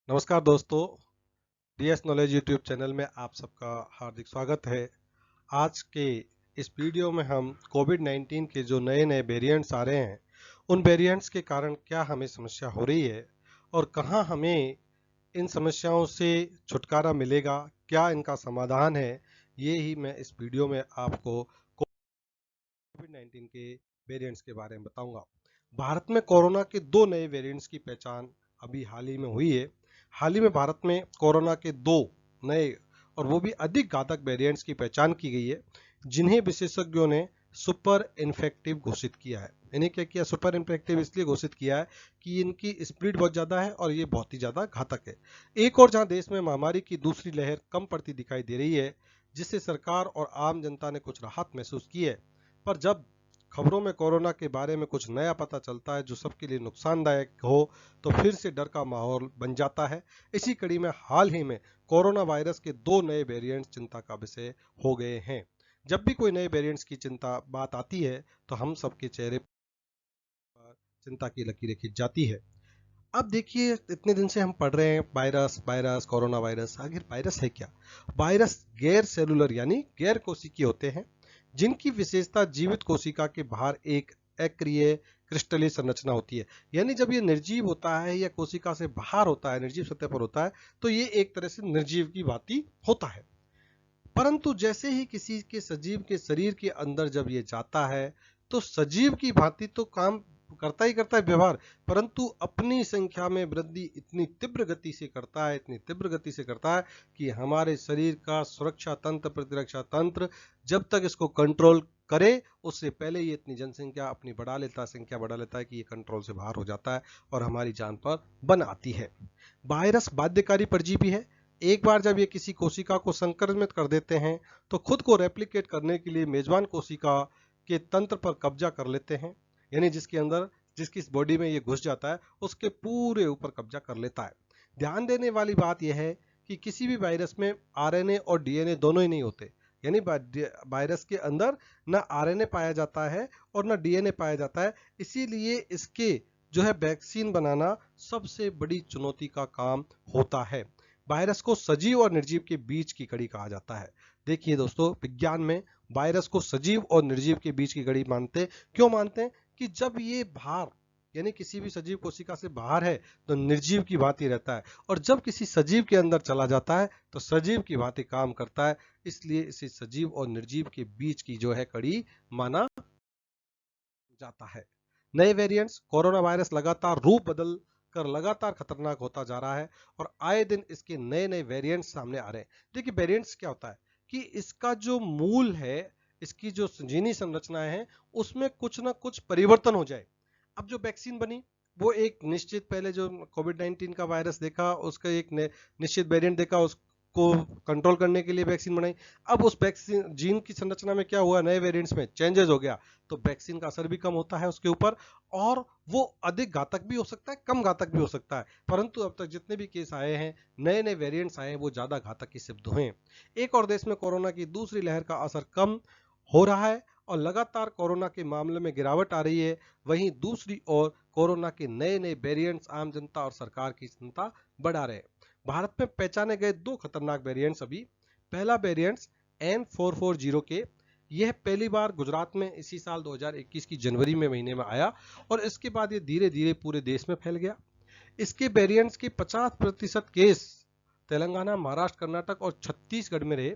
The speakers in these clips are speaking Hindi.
नमस्कार दोस्तों, डीएस नॉलेज यूट्यूब चैनल में आप सबका हार्दिक स्वागत है। आज के इस वीडियो में हम कोविड 19 के जो नए नए वेरिएंट्स आ रहे हैं, उन वेरिएंट्स के कारण क्या हमें समस्या हो रही है और कहाँ हमें इन समस्याओं से छुटकारा मिलेगा, क्या इनका समाधान है, ये ही मैं इस वीडियो में आपको कोविड 19 के वेरिएंट्स के बारे में बताऊंगा। भारत में कोरोना के दो नए वेरिएंट्स की पहचान अभी हाल ही में हुई है। हाल ही में भारत में कोरोना के दो नए और वो भी अधिक घातक वेरिएंट्स की पहचान की गई है, जिन्हें विशेषज्ञों ने सुपर इन्फेक्टिव घोषित किया है। इन्हें क्या किया? सुपर इन्फेक्टिव इसलिए घोषित किया है कि इनकी स्पीड बहुत ज़्यादा है और ये बहुत ही ज़्यादा घातक है। एक और जहां देश में महामारी की दूसरी लहर कम पड़ती दिखाई दे रही है, जिससे सरकार और आम जनता ने कुछ राहत महसूस की है, पर जब खबरों में कोरोना के बारे में कुछ नया पता चलता है जो सबके लिए नुकसानदायक हो, तो फिर से डर का माहौल बन जाता है। इसी कड़ी में हाल ही में कोरोना वायरस के दो नए वेरिएंट्स चिंता का विषय हो गए हैं। जब भी कोई नए वेरिएंट्स की चिंता बात आती है, तो हम सबके चेहरे पर चिंता की लकीरें खिंच जाती है। अब देखिए, इतने दिन से हम पढ़ रहे हैं वायरस वायरस कोरोना वायरस। आखिर वायरस है क्या? वायरस गैर सेलुलर यानी गैर कोशिकीय होते हैं, जिनकी विशेषता जीवित कोशिका के बाहर एक अक्रिय क्रिस्टलीय संरचना होती है। यानी जब ये निर्जीव होता है या कोशिका से बाहर होता है, निर्जीव सतह पर होता है, तो ये एक तरह से निर्जीव की भांति होता है। परंतु जैसे ही किसी के सजीव के शरीर के अंदर जब ये जाता है, तो सजीव की भांति तो काम करता ही करता है व्यवहार, परंतु अपनी संख्या में वृद्धि इतनी तीव्र गति से करता है, इतनी तीव्र गति से करता है कि हमारे शरीर का सुरक्षा तंत्र, प्रतिरक्षा तंत्र जब तक इसको कंट्रोल करे, उससे पहले ये इतनी जनसंख्या अपनी बढ़ा लेता है, संख्या बढ़ा लेता है कि ये कंट्रोल से बाहर हो जाता है और हमारी जान पर बन आती है। वायरस बाध्यकारी परजीवी है। एक बार जब ये किसी कोशिका को संक्रमित कर देते हैं, तो खुद को रेप्लिकेट करने के लिए मेजबान कोशिका के तंत्र पर कब्जा कर लेते हैं। यानी जिसके अंदर, जिसकी बॉडी में ये घुस जाता है, उसके पूरे ऊपर कब्जा कर लेता है। ध्यान देने वाली बात यह है कि किसी भी वायरस में आरएनए और डीएनए दोनों ही नहीं होते। यानी वायरस के अंदर न आरएनए पाया जाता है और न डीएनए पाया जाता है। इसीलिए इसके जो है वैक्सीन बनाना सबसे बड़ी चुनौती का काम होता है। वायरस को सजीव और निर्जीव के बीच की कड़ी कहा जाता है। देखिए दोस्तों, विज्ञान में वायरस को सजीव और निर्जीव के बीच की कड़ी मानते क्यों मानते हैं? कि जब ये बाहर, यानी किसी भी सजीव कोशिका से बाहर है, तो निर्जीव की भांति रहता है, और जब किसी सजीव के अंदर चला जाता है तो सजीव की भांति काम करता है। इसलिए इसे सजीव और निर्जीव के बीच की जो है कड़ी माना जाता है। नए वेरिएंट्स कोरोना वायरस लगातार रूप बदल कर लगातार खतरनाक होता जा रहा है और आए दिन इसके नए नए वेरिएंट्स सामने आ रहे हैं। देखिए, वेरिएंट्स क्या होता है कि इसका जो मूल है, इसकी जो जीनी संरचनाएं हैं, उसमें कुछ ना कुछ परिवर्तन हो जाए। अब जो वैक्सीन बनी, वो एक निश्चित, पहले जो कोविड 19 का वायरस देखा, उसका एक निश्चित वेरिएंट देखा, उसको कंट्रोल करने के लिए वैक्सीन बनाई। अब उस वैक्सीन जीन की संरचना में क्या हुआ, नए वेरिएंट्स में चेंजेस हो गया, तो वैक्सीन का असर भी कम होता है उसके ऊपर, और वो अधिक घातक भी हो सकता है, कम घातक भी हो सकता है। परंतु अब तक जितने भी केस आए हैं, नए नए वेरिएंट्स आए हैं, वो ज्यादा घातक ही सिद्ध हुए। एक और देश में कोरोना की दूसरी लहर का असर कम हो रहा है और लगातार कोरोना के मामले में गिरावट आ रही है। वहीं दूसरी ओर कोरोना के नए नए वेरिएंट्स आम जनता और सरकार की चिंता बढ़ा रहे हैं। भारत में पहचाने गए दो खतरनाक वेरिएंट्स अभी। पहला वेरिएंट्स N440 के, यह पहली बार गुजरात में इसी साल 2021 की जनवरी में महीने में आया और इसके बाद ये धीरे धीरे पूरे देश में फैल गया। इसके वेरिएंट्स के 50% केस तेलंगाना, महाराष्ट्र, कर्नाटक और छत्तीसगढ़ में रहे।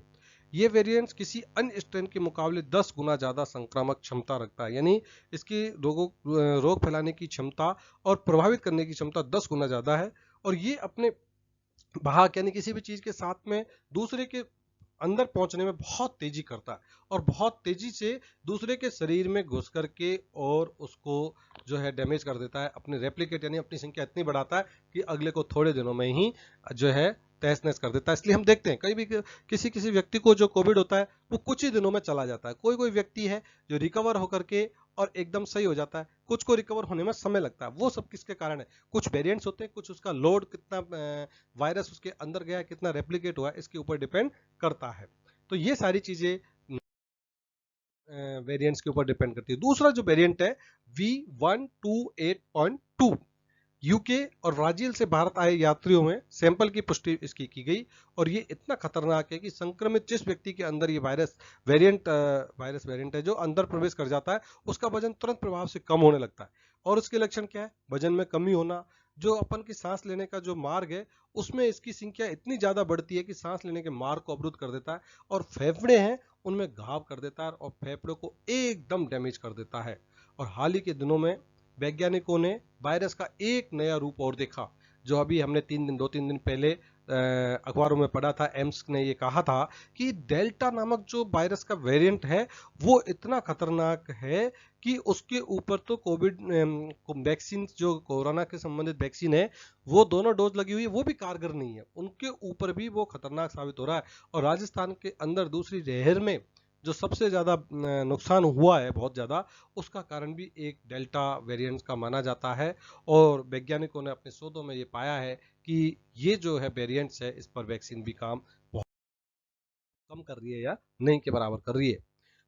ये वेरिएंट्स किसी अन्य स्ट्रेन के मुकाबले 10 गुना ज्यादा संक्रामक क्षमता रखता है। यानी इसकी रोग फैलाने की क्षमता और प्रभावित करने की क्षमता 10 गुना ज्यादा है। और ये अपने भाग, यानी किसी भी चीज के साथ में दूसरे के अंदर पहुंचने में बहुत तेजी करता है और बहुत तेजी से दूसरे के शरीर में घुस करके और उसको जो है डैमेज कर देता है। अपने रेप्लिकेट यानी अपनी संख्या इतनी बढ़ाता है कि अगले को थोड़े दिनों में ही जो है तहस नहस कर देता है। इसलिए हम देखते हैं कई भी किसी किसी व्यक्ति को जो कोविड होता है, वो कुछ ही दिनों में चला जाता है। कोई कोई व्यक्ति है जो रिकवर होकर के और एकदम सही हो जाता है, कुछ को रिकवर होने में समय लगता है। वो सब किसके कारण है? कुछ वेरिएंट्स होते हैं, कुछ उसका लोड कितना, वायरस उसके अंदर गया, कितना रेप्लिकेट हुआ, इसके ऊपर डिपेंड करता है। तो ये सारी चीजें वेरिएंट्स के ऊपर डिपेंड करती है। दूसरा जो वेरिएंट है V128.2, यूके और ब्राजील से भारत आए यात्रियों में सैंपल की पुष्टि इसकी की गई और ये इतना खतरनाक है कि संक्रमित जिस व्यक्ति के अंदर ये वायरस वेरिएंट है जो अंदर प्रवेश कर जाता है, उसका वजन तुरंत प्रभाव से कम होने लगता है। और उसके लक्षण क्या है? वजन में कमी होना, जो अपन की सांस लेने का जो मार्ग है उसमें इसकी संख्या इतनी ज्यादा बढ़ती है कि सांस लेने के मार्ग को अवरुद्ध कर देता है, और फेफड़े हैं उनमें घाव कर देता है और फेफड़ों को एकदम डैमेज कर देता है। और हाल ही के दिनों में वैज्ञानिकों ने वायरस का एक नया रूप और देखा, जो अभी हमने 2-3 दिन पहले अखबारों में पढ़ा था। एम्स ने ये कहा था कि डेल्टा नामक जो वायरस का वेरिएंट है वो इतना खतरनाक है कि उसके ऊपर तो कोविड वैक्सीन, जो कोरोना के संबंधित वैक्सीन है, वो दोनों डोज लगी हुई है, वो भी कारगर नहीं है, उनके ऊपर भी वो खतरनाक साबित हो रहा है। और राजस्थान के अंदर दूसरी लहर में जो सबसे ज्यादा नुकसान हुआ है बहुत ज्यादा, उसका कारण भी एक डेल्टा वेरिएंट का माना जाता है। और वैज्ञानिकों ने अपने शोधों में ये पाया है कि ये जो है वेरिएंट्स है, इस पर वैक्सीन भी काम बहुत कम कर रही है या नहीं के बराबर कर रही है।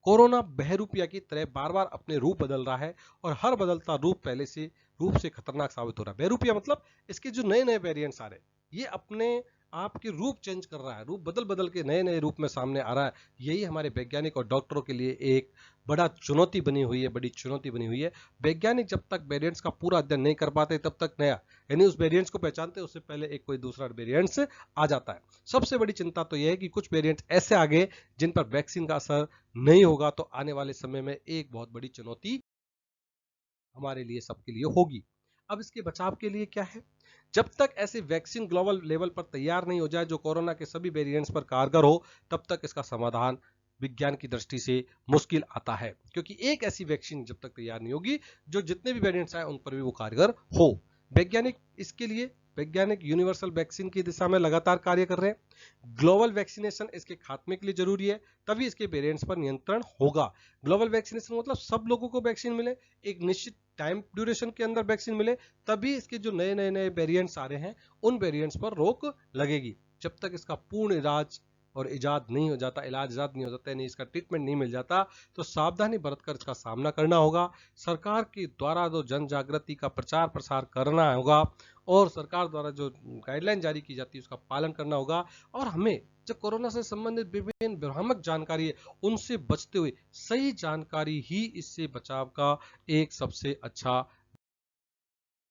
कोरोना बहरूपिया की तरह बार बार अपने रूप बदल रहा है और हर बदलता रूप से खतरनाक साबित हो रहा है। बहरूपिया मतलब इसके जो नए नए वेरिएंट्स आ रहे हैं, ये अपने आपके रूप चेंज कर रहा है, रूप बदल बदल के नए नए रूप में सामने आ रहा है। यही हमारे वैज्ञानिक और डॉक्टरों के लिए एक बड़ी चुनौती बनी हुई है। वैज्ञानिक जब तक वेरिएंट्स का पूरा अध्ययन नहीं कर पाते तब तक नया, यानी उस वेरिएंट्स को पहचानते उससे पहले एक कोई दूसरा वेरिएंट्स आ जाता है। सबसे बड़ी चिंता तो यह है कि कुछ वेरिएंट्स ऐसे आ गए जिन पर वैक्सीन का असर नहीं होगा, तो आने वाले समय में एक बहुत बड़ी चुनौती हमारे लिए, सबके लिए होगी। अब इसके बचाव के लिए क्या है? जब तक ऐसे वैक्सीन ग्लोबल लेवल पर तैयार नहीं हो जाए जो कोरोना के सभी वेरिएंट्स पर कारगर हो, तब तक इसका समाधान विज्ञान की दृष्टि से मुश्किल आता है, क्योंकि एक ऐसी वैक्सीन जब तक तैयार नहीं होगी जो जितने भी वेरिएंट्स आए उन पर भी वो कारगर हो। वैज्ञानिक यूनिवर्सल वैक्सीन की दिशा में लगातार कार्य कर रहे हैं। ग्लोबल वैक्सीनेशन इसके खात्मे के लिए जरूरी है, तभी इसके वेरिएंट्स पर नियंत्रण होगा। ग्लोबल वैक्सीनेशन मतलब सब लोगों को वैक्सीन मिले, एक निश्चित टाइम ड्यूरेशन के अंदर वैक्सीन मिले, तभी इसके जो नए वेरिएंट्स आ रहे हैं उन वेरिएंट्स पर रोक लगेगी। जब तक इसका पूर्ण इलाज इजाद नहीं हो जाता, यानी इसका ट्रीटमेंट नहीं मिल जाता, तो सावधानी बरतकर इसका सामना करना होगा। सरकार के द्वारा जो जन जागृति का प्रचार प्रसार करना होगा और सरकार द्वारा जो गाइडलाइन जारी की जाती है उसका पालन करना होगा। और हमें जो कोरोना से संबंधित विभिन्न भ्रामक जानकारी है उनसे बचते हुए सही जानकारी ही इससे बचाव का एक सबसे अच्छा